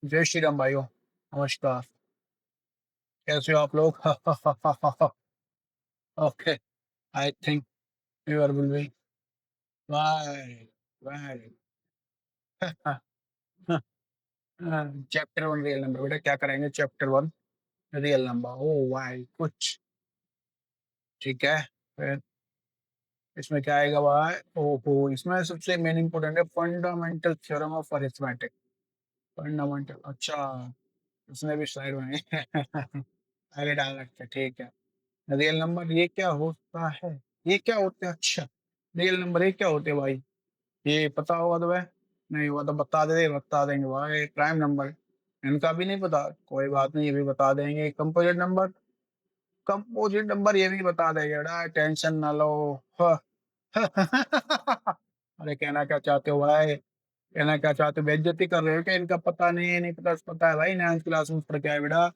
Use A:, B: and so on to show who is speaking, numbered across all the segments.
A: जय श्री राम भाइयों, नमस्कार। कैसे हो आप लोग? Okay, I think you are will be right, right. Chapter 1 real number बेटा क्या करेंगे? Chapter 1 real number. ओह भाई कुछ ठीक है। फिर इसमें क्या आएगा भाई? ओहो, इसमें सबसे मेन इंपॉर्टेंट है fundamental theorem of arithmetic. Fundamental, अच्छा उसने भी स्लाइड बनाई है। आगे डाल रखते हैं, ठीक है। रियल नंबर ये क्या होता है? ये क्या होते हैं? अच्छा, रियल नंबर ये क्या होते हैं भाई? ये पता होगा तो वह नहीं हुआ तो बता देंगे भाई। प्राइम नंबर इनका भी नहीं पता, कोई बात नहीं, ये भी बता देंगे। कंपोजिट नंबर, कंपोजिट नंबर ये भी बता देंगे बेटा, टेंशन ना लो। ह। अरे कहना क्या चाहते हो भाई? कहना क्या चाहते हो? बेइज्जती कर रहे हो क्या? इनका पता नहीं है, नहीं पता, पता है भाई। 9th क्लास में पढ़ के आए बेटा।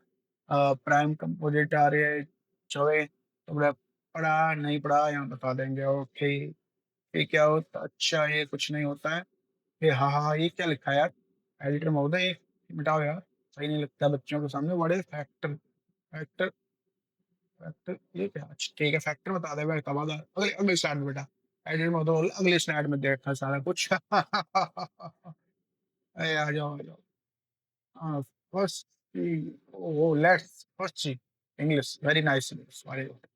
A: प्राइम कंपोजिट आ रही है चौबे, तो बेटा पढ़ा नहीं पढ़ा यहाँ बता देंगे। ओके, ये क्या होता? अच्छा ये कुछ नहीं होता है। ये हाँ हाँ हाँ, ये क्या लिखा है यार? एडिटर महोदय ये मिटाओ यार, सही नहीं लगता बच्चों के सामने। बड़े फैक्टर, फैक्टर, फैक्टर ये क्या? अच्छा ठीक है, फैक्टर बता दे बेटा, बता अगले अगले स्लाइड में बेटा। एडिटर महोदय बोल, अगले स्लाइड में देखा सारा कुछ। अरे आ जाओ आ जाओ। हाँ, first, oh let's first English, very nice English, very good.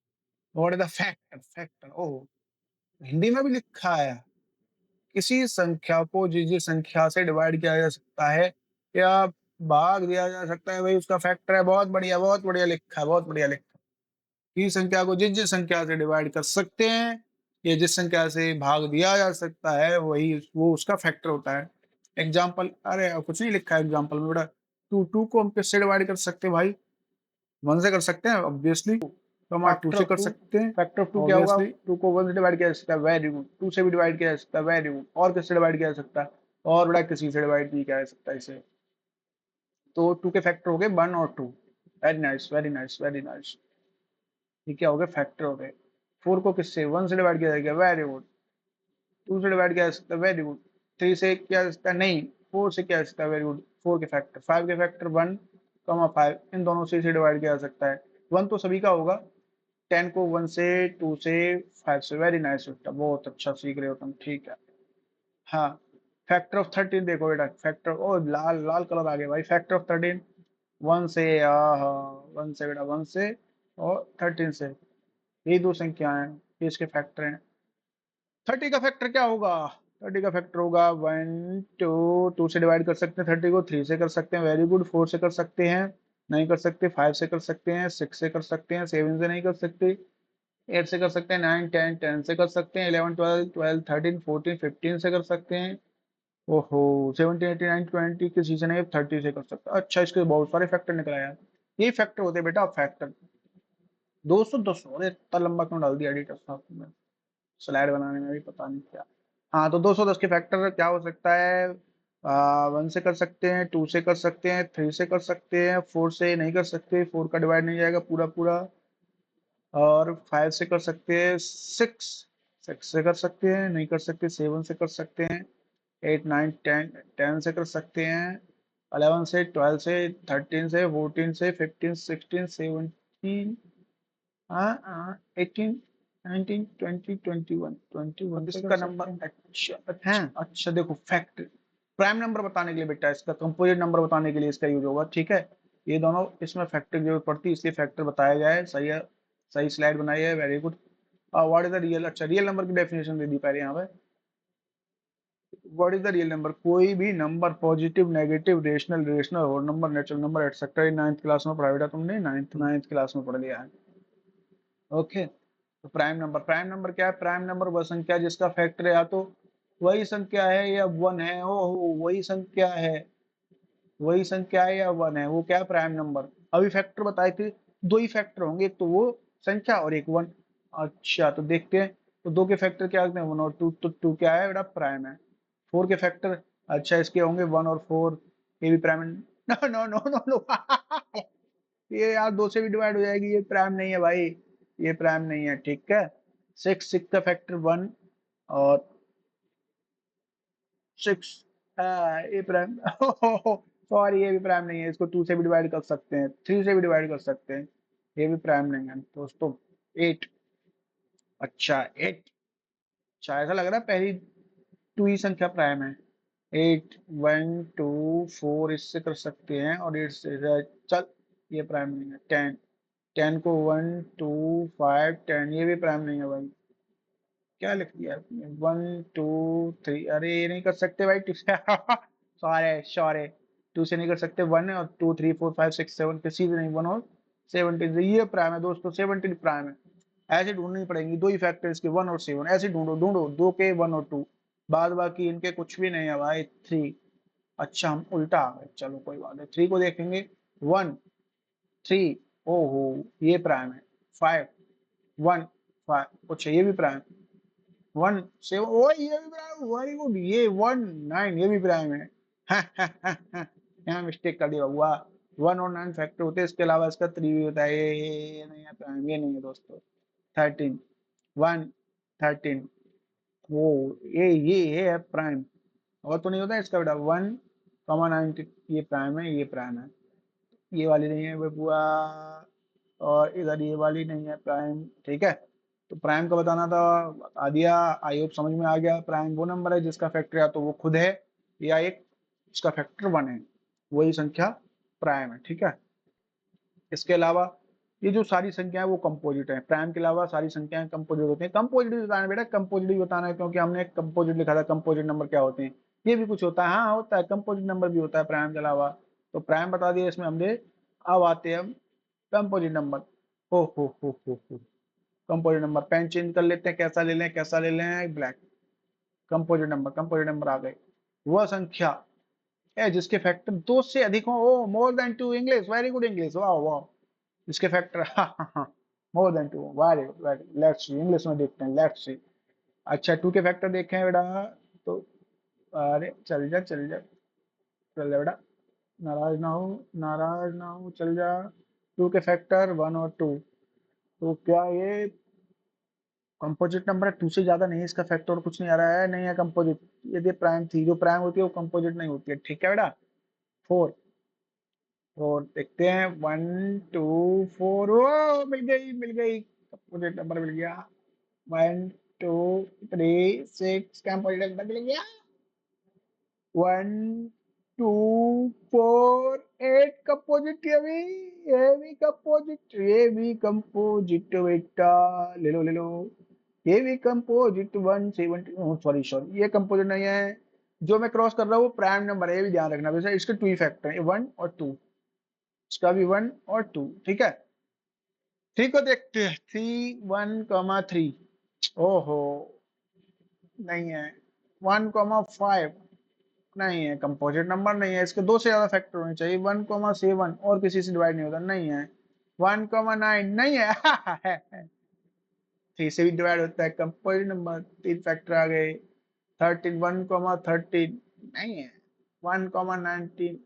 A: What is the factor? Factor, oh Hindi में भी लिखा है। किसी संख्या को जिस जिस संख्या से डिवाइड किया जा सकता है या भाग दिया जा सकता है, वही उसका फैक्टर है। बहुत बढ़िया लिखा है, बहुत बढ़िया लिखा है। किसी संख्या को जिस जिस संख्या से डिवाइड कर सकते हैं या जिस संख्या से भाग दिया जा सकता है, वही वो उसका फैक्टर होता है। एग्जाम्पल, अरे कुछ नहीं लिखा है एग्जाम्पल में बेटा। टू टू को हम किससे डिवाइड कर सकते हैं भाई? वन से कर सकते हैं ऑब्वियसली, तो हम टू
B: फैक्टर
A: से
B: ऑफ
A: कर
B: टू।
A: सकते हैं
B: फैक्टर ऑफ टू क्या होगा?
A: ऑब्वियसली।
B: टू को वन से डिवाइड किया जा सकता है, वेरी गुड। टू से भी डिवाइड किया जा सकता है, वेरी गुड। और किससे डिवाइड किया जा सकता है? और बड़ा किसी से डिवाइड नहीं किया जा सकता इसे। तो टू के फैक्टर हो गए वन और two. Very nice, very nice, very nice. ये क्या हो गए? फैक्टर हो गए। फोर को किससे? वन से डिवाइड किया जाएगा, वेरी गुड। टू से डिवाइड किया जा सकता है, वेरी गुड। थ्री से किया जा सकता है, नहीं। फोर से किया जा सकता है, वेरी गुड। फोर के फैक्टर, फाइव के फैक्टर वन कमा फाइव, इन दोनों से डिवाइड किया जा सकता है। वन तो सभी का होगा। 10 को वन से, टू से, फाइव से, वेरी नाइस बेटा, बहुत अच्छा सीख रहे हो तुम, ठीक है। हाँ, फैक्टर ऑफ 13 देखो बेटा। फैक्टर, ओ लाल लाल कलर आ गया भाई। फैक्टर ऑफ 13 वन से, वन से बेटा, वन से और 13 से, ये दो संख्याएं हैं, ये इसके फैक्टर हैं। 30 का फैक्टर क्या होगा? 30 का फैक्टर होगा वन टू। टू से डिवाइड कर सकते हैं 30 को, थ्री से कर सकते हैं, वेरी गुड। फोर से कर सकते हैं, नहीं कर सकते। फाइव से कर सकते हैं, सिक्स से कर सकते हैं, सेवन से नहीं कर सकते, एट से कर सकते हैं, नाइन टेन, टेन से कर सकते हैं, eleven twelve, twelve thirteen fourteen fifteen से कर सकते हैं। ओहो, 17 18 19 20 किसी से नहीं, 30 से कर सकते हैं। अच्छा, इसके बहुत सारे फैक्टर निकल आया। ये फैक्टर होते हैं बेटा, फैक्टर। 200 200, अरे इतना लंबा क्यों डाल दिया एडिटर साहब ने? स्लाइड बनाने में भी पता नहीं क्या। हाँ, तो 210 के फैक्टर क्या हो सकता है? वन से कर सकते हैं, टू से कर सकते हैं, थ्री से कर सकते हैं, फोर से नहीं कर सकते, फोर का डिवाइड नहीं जाएगा पूरा पूरा। और फाइव से कर सकते हैं, सिक्स, सिक्स से कर सकते हैं, नहीं कर सकते, सेवन से कर सकते हैं, एट नाइन टेन, टेन से कर सकते हैं, 11 से, 12 से, 13 से, 14 से, 15 16 17, हाँ हाँ, 18 19 20 21, 21 से कर
A: इसका
B: सकते
A: नंबर,
B: हैं।
A: अच्छा अच्छा
B: हैं,
A: अच्छा, देखो फैक्ट प्राइम नंबर बताने के लिए बेटा, इसका कंपोजिट नंबर बताने के लिए इसका यूज होगा, ठीक है। ये दोनों इसमें फैक्टर की जरूरत पड़ती है, इसलिए फैक्टर बताया गया है। सही है, सही स्लाइड बनाई है, very good. What is the real, अच्छा रियल नंबर की डेफिनेशन दे दी पहले यहाँ पे। What is the real number? कोई भी नंबर, positive, negative, rational, rational, whole number, natural number, etcetera. 9th class में पढ़ा बेटा तुमने, नाइन्थ क्लास में पढ़ लिया है। ओके, तो प्राइम नंबर, प्राइम नंबर क्या है? प्राइम नंबर वह संख्या जिसका फैक्टर या तो वही संख्या है या वन है। ओहो, वही संख्या है, वही संख्या है या वन है, वो क्या है? Prime number. अभी फैक्टर बताए थे, दो ही फैक्टर होंगे, एक तो वो संख्या और एक वन। अच्छा, तो देखते हैं। तो दो के फैक्टर क्या होते हैं? वन और टू। तो टू क्या है बेटा? प्राइम है। फोर के फैक्टर, अच्छा इसके होंगे वन और फोर, ये भी prime. No no no no no. ये यार दो से भी डिवाइड हो जाएगी, ये प्राइम नहीं है भाई, ये प्राइम नहीं है, ठीक है। सिक्स, सिक्स का फैक्टर वन और सिक्स, ये प्राइम। सॉरी ये भी प्राइम नहीं है, इसको 2 से भी डिवाइड कर सकते हैं, 3 से भी डिवाइड कर सकते हैं, ये भी प्राइम नहीं है दोस्तों। 8, अच्छा 8, अच्छा ऐसा लग रहा है पहली 2 ही संख्या प्राइम है। 8, 1, 2, 4 इससे कर सकते हैं, और 8 से चल, ये प्राइम नहीं है। 10, 10 को 1, 2, 5, 10, ये भी प्राइम नहीं है भाई। क्या लिख दिया आपने? 1, 2, 3, अरे ये नहीं कर सकते भाई, 2 से सॉरी सॉरी, 2 से नहीं कर सकते। 1 और 2, 3, 4, 5, 6, 7 किसी से नहीं, 1 और 17, ये प्राइम है दोस्तों, 17 प्राइम है। ऐसे ढूंढनी पड़ेंगी दो ही फैक्टर्स के, 1 और 7, ऐसे ढूंढो ढूंढो, दो के 1 और 2, बाद बाकी इनके कुछ भी नहीं है भाई। 3, अच्छा हम उल्टा आ गए, चलो कोई बात नहीं, 3 को देखेंगे। 1, 3, ओहो ये प्राइम है। 5, 1, 5, अच्छा ये भी प्राइम। 1, 7, ओ ये भी प्राइम, वेरी गुड, ये 1, 9 ये भी प्राइम है। यहाँ मिस्टेक कर दिया हुआ, 1 और 9 फैक्टर होते हैं, इसके अलावा इसका 3 भी होता है, ये नहीं है प्राइम, ये नहीं है दोस्तों। 13, 1, 13, वो ये है प्राइम, और तो नहीं होता है इसका बेटा। 1, 9 ये प्राइम है, ये प्राइम है, ये वाली नहीं है बुआ, और इधर ये वाली नहीं है प्राइम, ठीक है। तो प्राइम का बताना था, बता दिया। आई होप समझ में आ गया। प्राइम वो नंबर है जिसका फैक्टर या तो वो खुद है, या एक इसका फैक्टर 1 है, वही संख्या प्राइम है, ठीक है। इसके अलावा ये जो सारी संख्याएं वो कंपोजिट है, प्राइम के अलावा सारी संख्याएं कंपोजिट होती हैं। कंपोजिट बताना है बेटा, कंपोजिट बताना है, क्योंकि हमने कंपोजिट लिखा था, कंपोजिट नंबर क्या होते हैं, ये भी कुछ होता है, हाँ होता है, कंपोजिट नंबर भी होता है प्राइम के अलावा। तो प्राइम बता दिया इसमें हमने। अब आते हैं हम कंपोजिट नंबर। हो कंपोजिट नंबर, पेन चेंज कर लेते हैं, कैसा ले लें, कैसा ले लें, black. Composite number, composite number आ गए, वह संख्या है जिसके फैक्टर 2 से अधिक हो। Oh more than 2, English very good, English वाह वाह, इसके factor more than 2, very very, let's see English में देखते हैं, लेट्स सी। अच्छा 2 के फैक्टर देखें बेटा, तो अरे चल जा चल जा चल जा बेटा, नाराज ना हो, नाराज ना हो, चल जा। 2 के फैक्टर 1 और 2, तो क्या ये कंपोजिट नंबर है? 2 से ज्यादा नहीं है इसका फैक्टर, और कुछ नहीं आ रहा है, नहीं है कंपोजिट। यदि प्राइम थी, जो प्राइम होती है वो कंपोजिट नहीं होती है, ठीक है बेटा। 4, और देखते हैं 1, 2, 4, ओ मिल गई कंपोजिट नंबर मिल गया। 1, 2, 3, 6 कंपोजिट नंबर मिल गया। 1, 2, 4, 8 कंपोजिट, ये भी कंपोजिट, ये भी कंपोजिट बेटा, ले लो, ये भी कंपोजिट। 170, सॉरी सॉरी ये कंपोजिट नहीं है, जो मैं क्रॉस कर रहा हूँ वो प्राइम नंबर है, ये भी ध्यान रखना। वैसे इसके 2 ही फैक्टर है, 1 और 2, इसका भी 1 और 2, ठीक है। 3 को देखते हैं, 3, 1, 3, ओहो नहीं है। 1, 5 नहीं है, कंपोजिट नंबर नहीं है, इसके 2 से ज्यादा फैक्टर होने चाहिए। 1, 7 और किसी से डिवाइड नहीं होता, नहीं है। 1, 9 नहीं है। 3 से भी डिवाइड होता है, कंपोजिट नंबर, 3 फैक्टर आ गए। 13, 1, 13 नहीं है। 1, 19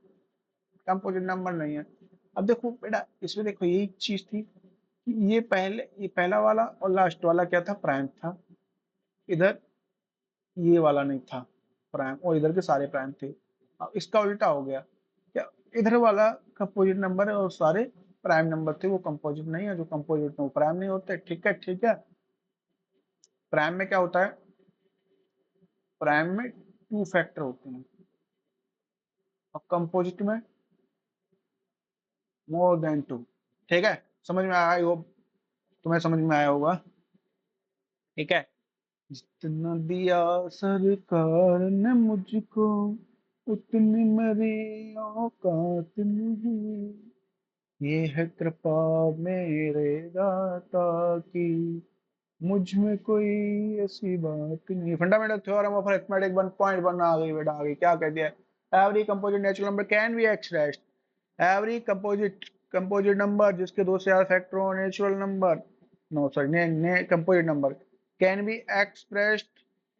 A: कंपोजिट नंबर नहीं है। अब देखो बेटा, इसमें देखो यही चीज थी कि ये पहला वाला और लास्ट वाला क्या था, प्राइम था। इधर ये वाला नहीं था प्राइम, और इधर के सारे प्राइम थे। अब इसका उल्टा हो गया, क्या इधर वाला कंपोजिट नंबर है और सारे प्राइम नंबर थे, वो कंपोजिट नहीं है, जो कंपोजिट में वो प्राइम नहीं होते, ठीक है ठीक है। प्राइम में क्या होता है, प्राइम में 2 फैक्टर होते हैं, और कंपोजिट में मोर देन 2, ठीक है। समझ में आया हो, तुम्हें समझ में आया होगा, ठीक है। जितना दिया सरकार ने मुझको, उतनी मेरी औकात नहीं, ये है कृपा मेरे दाता की, मुझ में कोई ऐसी बात नहीं। फंडामेंटल थ्योरम ऑफ अरिथमेटिक 1.1 आ गई बेटा, आ गई। क्या कह दिया? Every composite natural number can be expressed, every composite number जिसके 2 से ज्यादा फैक्टर हो, नेचुरल नंबर, नो सॉरी ने composite number, can be expressed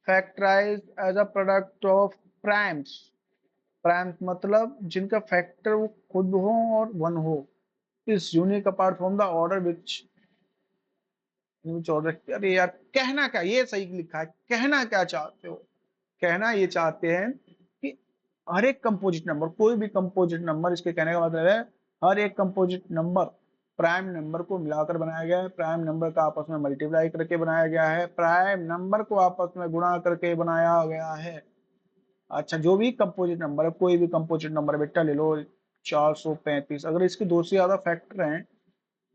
A: factorised as a product of primes. Primes मतलब जिनका फैक्टर वो खुद हो और 1 हो, इस unique apart from the order which order. अरे यार कहना क्या, ये सही लिखा है, कहना क्या चाहते हो? कहना ये चाहते हैं कि हर एक कंपोजिट नंबर, कोई भी कंपोजिट नंबर, इसके कहने का मतलब है हर एक कंपोजिट नंबर प्राइम नंबर को मिलाकर बनाया गया है, प्राइम नंबर का आपस में मल्टीप्लाई करके बनाया गया है, प्राइम नंबर को आपस में गुणा करके बनाया गया है। अच्छा, जो भी कंपोजिट नंबर है, कोई भी कंपोजिट नंबर बेटा ले लो 435, अगर इसके दो से ज्यादा फैक्टर हैं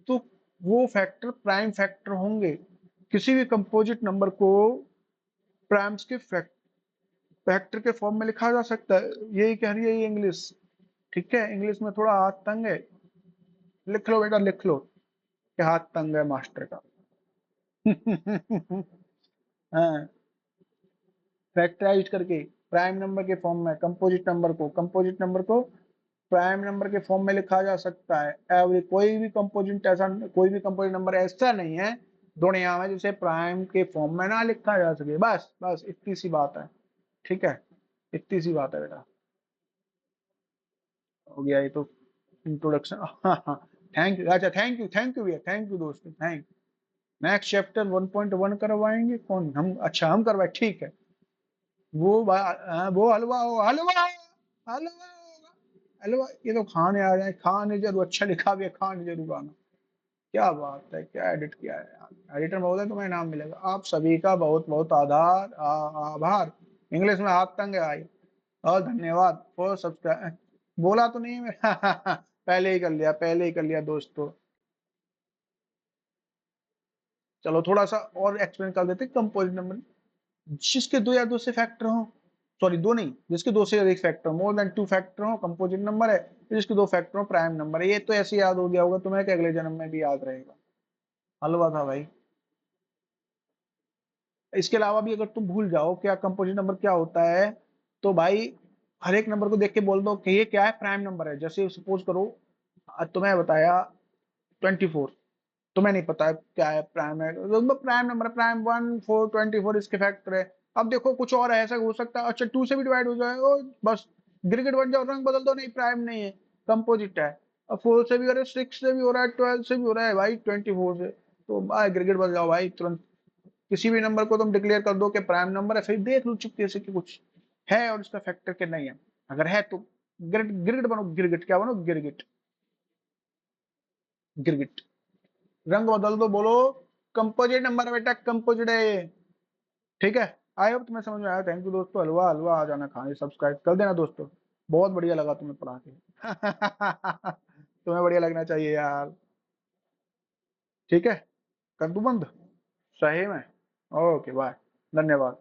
A: तो वो फैक्टर प्राइम फैक्टर होंगे। किसी भी कंपोजिट नंबर को प्राइम्स के फैक्टर के फॉर्म में लिखा जा सकता है, यही कह रही है ये इंग्लिश। ठीक है, इंग्लिश में थोड़ा हाथ तंग है, लिख लो बेटा लिख लो कि हाथ तंग है मास्टर का। हाँ, फैक्टराइज करके प्राइम नंबर के फॉर्म में कंपोजिट नंबर को प्राइम नंबर के फॉर्म में लिखा जा सकता है। एवरी कोई भी कंपोजिट नंबर ऐसा नहीं है दुनिया में जिसे प्राइम के फॉर्म में ना लिखा जा सके। बस बस इतनी सी बात है। ठीक है, इतनी सी बात है बेटा, हो गया ये तो इंट्रोडक्शन। हाँ हाँ, थैंक यू। अच्छा, थैंक यू भैया, थैंक यू दोस्तों, थैंक। नेक्स्ट चैप्टर 1.1 करवाएंगे कौन, हम? अच्छा हम करवाए, ठीक है। वो हलवा हो, हलवा हलवा होगा, हलवा। ये तो खाने आ जाए, खाने जरूर, अच्छा लिखा भी है, खाने जरूर आना। क्या बात है, क्या एडिट किया है यार, एडिटर महोदय तुम्हें इनाम मिलेगा। आप सभी का बहुत बहुत आभार। इंग्लिश में हाथ तंग है भाई, और धन्यवाद फॉर सब्सक्राइब। बोला तो नहीं मैं। पहले ही कर लिया, पहले ही कर लिया दोस्तों। चलो थोड़ा सा और एक्सप्लेन कर देते कंपोजिट नंबर। जिसके दो या दो से फैक्टर हो, सॉरी दो नहीं, जिसके दो से अधिक factor, more then two factor हो, कंपोजिट नंबर है। जिसके दो फैक्टर हो, प्राइम नंबर है। ये तो ऐसे याद हो गया होगा तुम्हें कि अगले जन्म में भी याद रहेगा। हलवा था भाई। इसके अलावा भी अगर तुम भूल जाओ क्या कंपोजिट नंबर क्या होता है, तो भाई हर एक नंबर को देख के बोल दो कि ये क्या है, प्राइम नंबर है। जैसे सपोज करो तुम्हें बताया 24, तुम्हें नहीं पता है क्या है प्राइम है, तो प्राइम नंबर प्राइम 1 4 24 इसके फैक्टर है। अब देखो कुछ और है, ऐसा हो सकता है, अच्छा 2 से भी डिवाइड हो जाए, ओ बस गिरगिट बन जाओ, रंग बदल दो, नहीं प्राइम नहीं है, कंपोजिट है। अब 4 से भी हो रहा है, 6 से भी हो रहा है, 12 से भी हो रहा है भाई, 24 से, तो भाई गिरगिट बदल जाओ भाई तुरंत। किसी भी नंबर को तुम डिक्लेयर कर दो कि प्राइम नंबर है, फिर देख लो चुपके से कि कुछ है और इसका फैक्टर के नहीं है। अगर है तो गिरगिट गिरगिट बनो, गिरगिट क्या बनो, गिरगिट गिरगिट। रंग बदल दो, बोलो कंपोजिट नंबर है बेटा, कंपोजिट है ये। ठीक है, आई होप तुम्हें समझ में आया। थैंक यू दोस्तों, हलवा हलवा आ जाना खाने, सब्सक्राइब कर देना दोस्तों। बहुत बढ़िया लगा तुम्हें पढ़ा के। तुम्हें बढ़िया लगना चाहिए यार। ठीक है, कर दूं बंद? सही में। ओके बाय, धन्यवाद।